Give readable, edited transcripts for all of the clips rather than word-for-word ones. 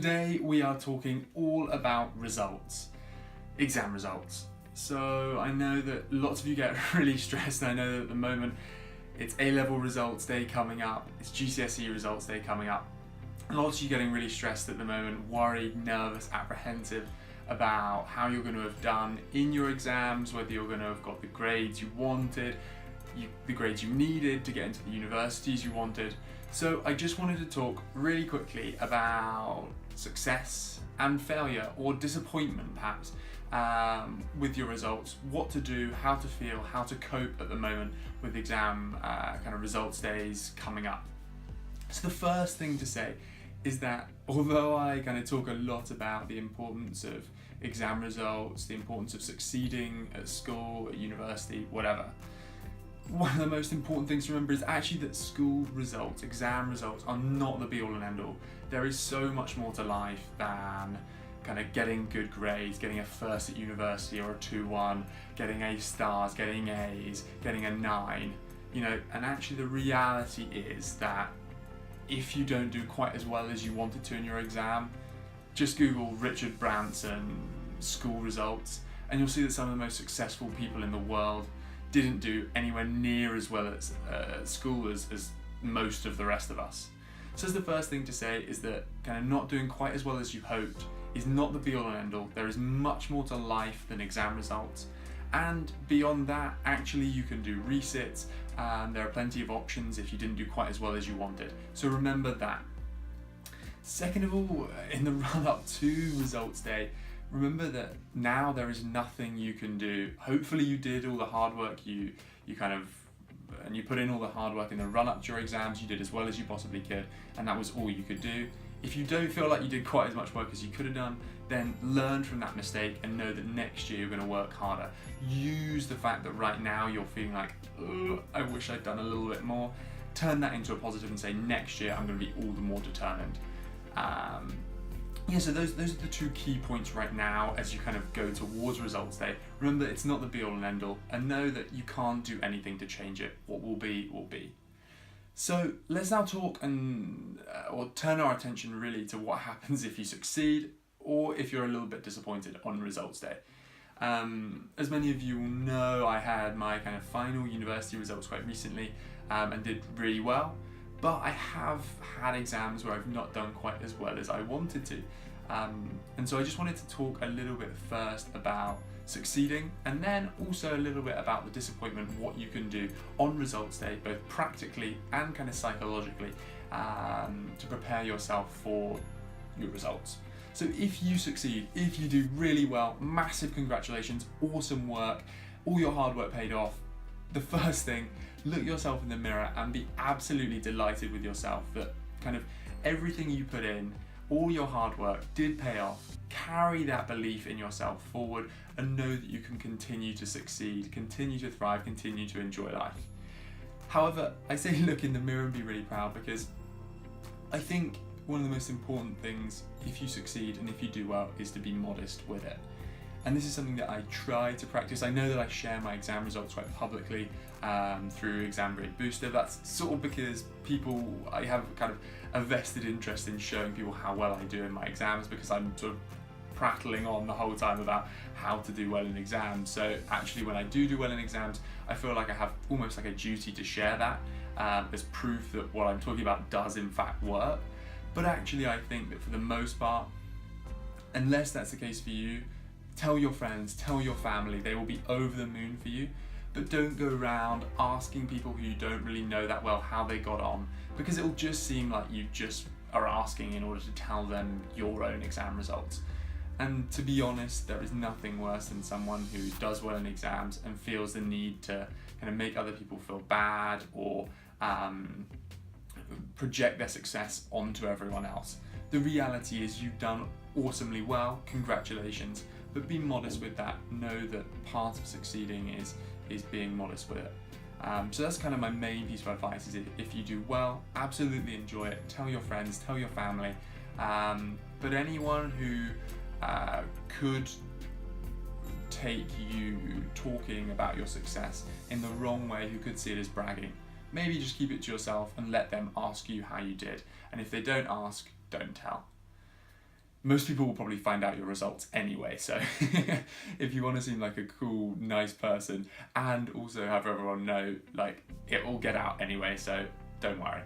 Today we are talking all about results, exam results. So I know that lots of you get really stressed, and I know that at the moment it's A-level results day coming up, it's GCSE results day coming up. Lots of you getting really stressed at the moment, worried, nervous, apprehensive about how you're going to have done in your exams, whether you're going to have got the grades you wanted, the grades you needed to get into the universities you wanted. So I just wanted to talk really quickly about success and failure, or disappointment perhaps, with your results, what to do, how to feel, how to cope at the moment with exam kind of results days coming up. So the first thing to say is that although I kind of talk a lot about the importance of exam results, the importance of succeeding at school, at university, whatever, one of the most important things to remember is actually that school results, exam results, are not the be all and end all. There is so much more to life than kind of getting good grades, getting a first at university or a 2-1, getting A stars, getting A's, getting a 9, and actually the reality is that if you don't do quite as well as you wanted to in your exam, just Google Richard Branson school results and you'll see that some of the most successful people in the world didn't do anywhere near as well at school as most of the rest of us. So the first thing to say is that kind of not doing quite as well as you hoped is not the be all and end all. There is much more to life than exam results. And beyond that, actually you can do resits. There are plenty of options if you didn't do quite as well as you wanted. So remember that. Second of all, in the run up to results day, remember that now there is nothing you can do. Hopefully you did all the hard work, you put in all the hard work in the run up to your exams, you did as well as you possibly could, and that was all you could do. If you don't feel like you did quite as much work as you could have done, then learn from that mistake and know that next year you're going to work harder. Use the fact that right now you're feeling like, I wish I'd done a little bit more. Turn that into a positive and say, next year I'm going to be all the more determined. So those are the two key points right now as you kind of go towards results day. Remember, it's not the be all and end all, and know that you can't do anything to change it. What will be, will be. So let's now talk or turn our attention really to what happens if you succeed or if you're a little bit disappointed on results day. As many of you will know, I had my kind of final university results quite recently and did really well. But I have had exams where I've not done quite as well as I wanted to. And so I just wanted to talk a little bit first about succeeding, and then also a little bit about the disappointment, what you can do on results day, both practically and kind of psychologically, to prepare yourself for your results. So if you succeed, if you do really well, massive congratulations, awesome work, all your hard work paid off. The first thing, look yourself in the mirror and be absolutely delighted with yourself that kind of everything you put in, all your hard work did pay off. Carry that belief in yourself forward and know that you can continue to succeed, continue to thrive, continue to enjoy life. However, I say look in the mirror and be really proud, because I think one of the most important things if you succeed and if you do well is to be modest with it. And this is something that I try to practice. I know that I share my exam results quite publicly through Exam Grade Booster. That's sort of because I have kind of a vested interest in showing people how well I do in my exams, because I'm sort of prattling on the whole time about how to do well in exams. So actually when I do well in exams, I feel like I have almost like a duty to share that as proof that what I'm talking about does in fact work. But actually I think that for the most part, unless that's the case for you, tell your friends, tell your family, they will be over the moon for you. But don't go around asking people who you don't really know that well how they got on, because it will just seem like you just are asking in order to tell them your own exam results. And to be honest, there is nothing worse than someone who does well in exams and feels the need to kind of make other people feel bad or project their success onto everyone else. The reality is you've done awesomely well, congratulations, but be modest with that. Know that part of succeeding is being modest with it. So that's kind of my main piece of advice, is if you do well, absolutely enjoy it. Tell your friends, tell your family. But anyone who could take you talking about your success in the wrong way, who could see it as bragging, maybe just keep it to yourself and let them ask you how you did. And if they don't ask, don't tell. most people will probably find out your results anyway, so if you want to seem like a cool, nice person and also have everyone know, like, it will get out anyway, so don't worry.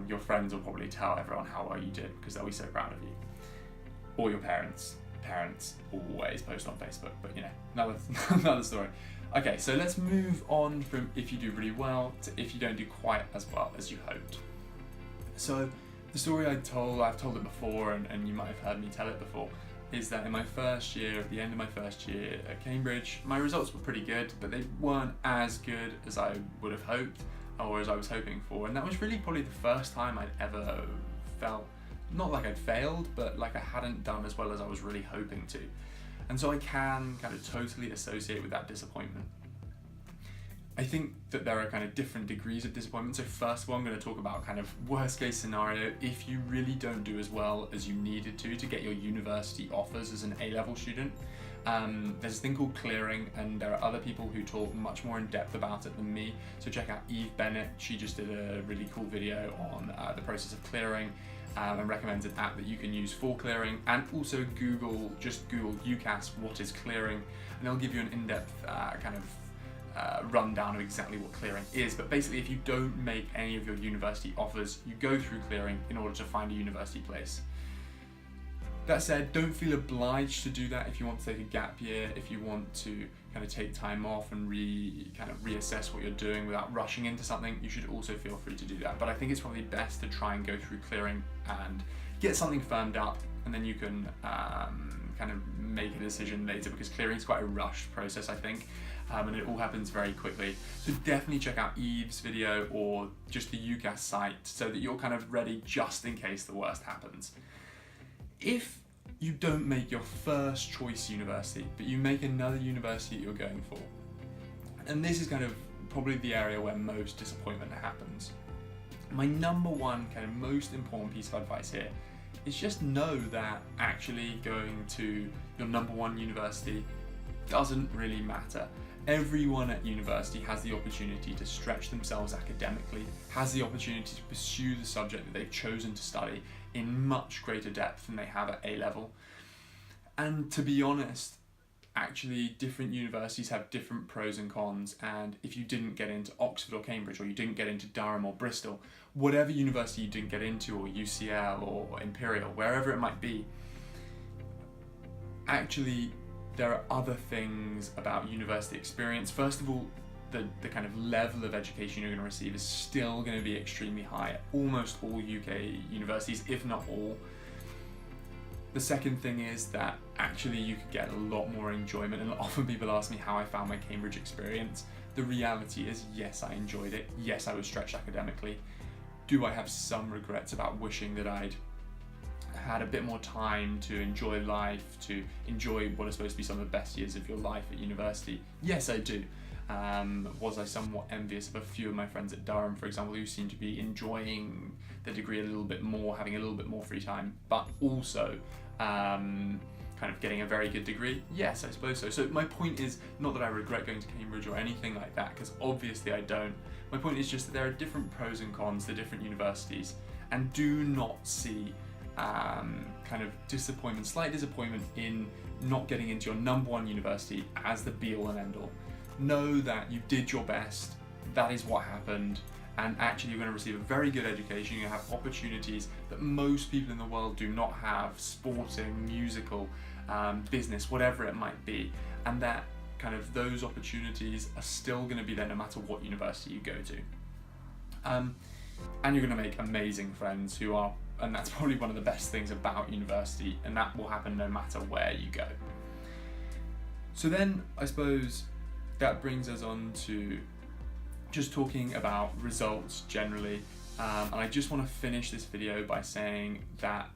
Your friends will probably tell everyone how well you did because they'll be so proud of you. Or your parents. Parents always post on Facebook, but you know, another story. Okay, so let's move on from if you do really well to if you don't do quite as well as you hoped. So the story I've told it before, and you might have heard me tell it before, is that in my first year, at the end of my first year at Cambridge, my results were pretty good, but they weren't as good as I would have hoped, or as I was hoping for. And that was really probably the first time I'd ever felt, not like I'd failed, but like I hadn't done as well as I was really hoping to. And so I can kind of totally associate with that disappointment. I think that there are kind of different degrees of disappointment. So first of all, I'm going to talk about kind of worst case scenario. If you really don't do as well as you needed to get your university offers as an A-level student, there's a thing called clearing, and there are other people who talk much more in depth about it than me. So check out Eve Bennett. She just did a really cool video on the process of clearing, and recommends an app that you can use for clearing. And also just Google UCAS, what is clearing, and they'll give you an in-depth kind of rundown of exactly what clearing is. But basically, if you don't make any of your university offers, you go through clearing in order to find a university place. That said, don't feel obliged to do that if you want to take a gap year, if you want to kind of take time off and reassess what you're doing without rushing into something. You should also feel free to do that. But I think it's probably best to try and go through clearing and get something firmed up, and then you can kind of make a decision later, because clearing is quite a rushed process, I think, and it all happens very quickly. So definitely check out Eve's video or just the UCAS site so that you're kind of ready just in case the worst happens. If you don't make your first choice university, but you make another university that you're going for, and this is kind of probably the area where most disappointment happens, my number one kind of most important piece of advice here is just know that actually going to your number one university doesn't really matter. Everyone at university has the opportunity to stretch themselves academically, has the opportunity to pursue the subject that they've chosen to study in much greater depth than they have at A-level. And to be honest, actually different universities have different pros and cons, and if you didn't get into Oxford or Cambridge, or you didn't get into Durham or Bristol, whatever university you didn't get into, or UCL or Imperial, wherever it might be, actually there are other things about university experience. First of all, the kind of level of education you're going to receive is still going to be extremely high at almost all UK universities, if not all. The second thing is that actually you could get a lot more enjoyment, and often people ask me how I found my Cambridge experience. The reality is, yes, I enjoyed it. Yes, I was stretched academically. Do I have some regrets about wishing that I'd had a bit more time to enjoy life, to enjoy what are supposed to be some of the best years of your life at university? Yes, I do. Was I somewhat envious of a few of my friends at Durham, for example, who seem to be enjoying the degree a little bit more, having a little bit more free time, but also kind of getting a very good degree? Yes, I suppose so. So my point is not that I regret going to Cambridge or anything like that, because obviously I don't. My point is just that there are different pros and cons to different universities, and do not see kind of disappointment, slight disappointment in not getting into your number one university as the be all and end all. Know that you did your best, that is what happened, and actually you're going to receive a very good education. You're going to have opportunities that most people in the world do not have: sporting, musical, business, whatever it might be, and that kind of those opportunities are still going to be there no matter what university you go to. And you're going to make amazing friends and that's probably one of the best things about university, and that will happen no matter where you go. So then I suppose that brings us on to just talking about results generally, and I just want to finish this video by saying that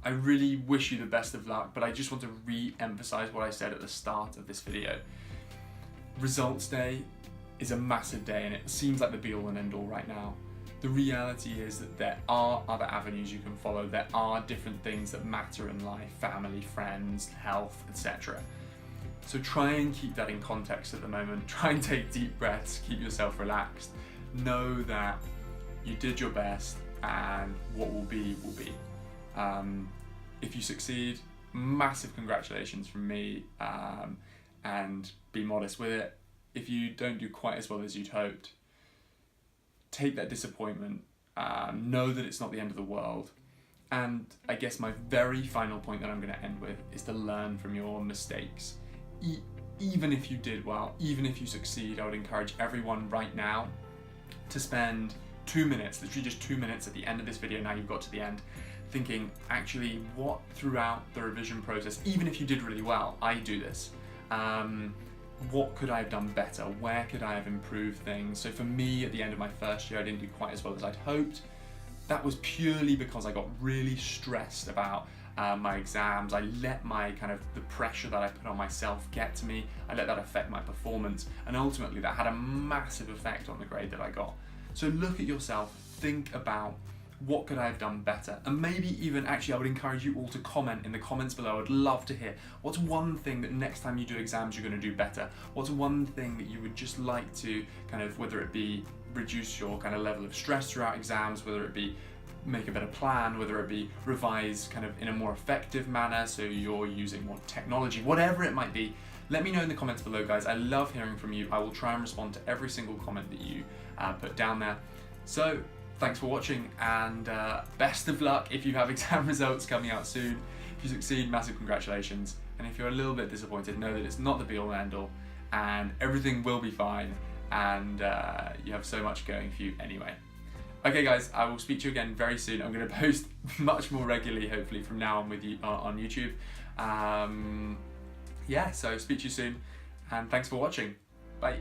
I really wish you the best of luck, but I just want to re-emphasize what I said at the start of this video. Results day is a massive day, and it seems like the be all and end all right now. The reality is that there are other avenues you can follow. There are different things that matter in life: family, friends, health, etc. So try and keep that in context at the moment. Try and take deep breaths, keep yourself relaxed. Know that you did your best, and what will be, will be. If you succeed, massive congratulations from me, and be modest with it. If you don't do quite as well as you'd hoped, take that disappointment, know that it's not the end of the world. And I guess my very final point that I'm going to end with is to learn from your mistakes. Even if you did well, even if you succeed, I would encourage everyone right now to spend 2 minutes, literally just 2 minutes at the end of this video, now you've got to the end, thinking, actually, what throughout the revision process, even if you did really well, I do this, what could I have done better? Where could I have improved things? So for me, at the end of my first year, I didn't do quite as well as I'd hoped. That was purely because I got really stressed about my exams. I let the pressure that I put on myself get to me. I let that affect my performance, and ultimately that had a massive effect on the grade that I got. So look at yourself, think about, what could I have done better? And maybe even, actually, I would encourage you all to comment in the comments below. I would love to hear, what's one thing that next time you do exams you're going to do better? What's one thing that you would just like to whether it be reduce your level of stress throughout exams, whether it be make a better plan, whether it be revise in a more effective manner, so you're using more technology, whatever it might be. Let me know in the comments below, guys. I love hearing from you. I will try and respond to every single comment that you put down there. So thanks for watching, and best of luck if you have exam results coming out soon. If you succeed, massive congratulations. And if you're a little bit disappointed, know that it's not the be-all and end-all, and everything will be fine, and you have so much going for you anyway. Okay guys, I will speak to you again very soon. I'm going to post much more regularly, hopefully, from now on with you on YouTube. Yeah, so speak to you soon, and thanks for watching. Bye.